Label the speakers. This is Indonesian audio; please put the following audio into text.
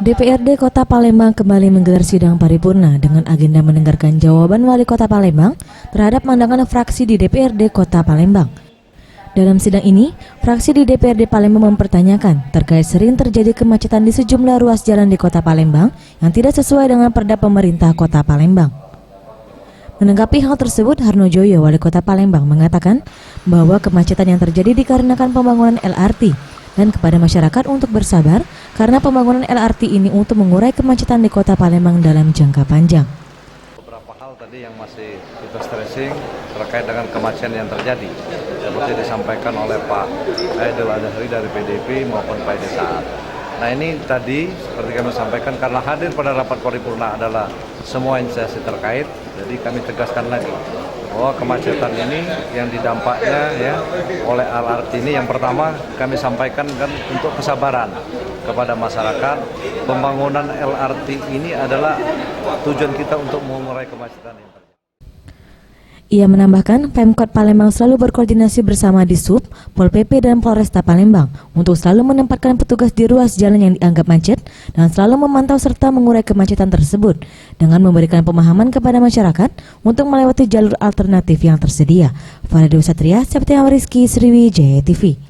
Speaker 1: DPRD Kota Palembang kembali menggelar sidang paripurna dengan agenda mendengarkan jawaban Wali Kota Palembang terhadap pandangan fraksi di DPRD Kota Palembang. Dalam sidang ini, fraksi di DPRD Palembang mempertanyakan terkait sering terjadi kemacetan di sejumlah ruas jalan di Kota Palembang yang tidak sesuai dengan perda pemerintah Kota Palembang. Menanggapi hal tersebut, Harno Joyo, Wali Kota Palembang, mengatakan bahwa kemacetan yang terjadi dikarenakan pembangunan LRT dan kepada masyarakat untuk bersabar karena pembangunan LRT ini untuk mengurai kemacetan di Kota Palembang dalam jangka panjang.
Speaker 2: Beberapa hal tadi yang masih kita stressing terkait dengan kemacetan yang terjadi, seperti disampaikan oleh Pak Aidil Adhari dari PDIP maupun Pak Edi Saat. Nah ini tadi seperti kami sampaikan karena hadir pada rapat paripurna adalah semua instansi terkait, jadi kami tegaskan lagi bahwa kemacetan ini yang didampaknya ya oleh LRT ini yang pertama kami sampaikan kan untuk kesabaran kepada masyarakat. Pembangunan LRT ini adalah tujuan kita untuk mengurai kemacetan ini.
Speaker 1: Ia menambahkan, Pemkot Palembang selalu berkoordinasi bersama Disub, Pol PP dan Polresta Palembang untuk selalu menempatkan petugas di ruas jalan yang dianggap macet dan selalu memantau serta mengurai kemacetan tersebut dengan memberikan pemahaman kepada masyarakat untuk melewati jalur alternatif yang tersedia. Faridu Satria, Septian Rizky, Sriwijaya TV.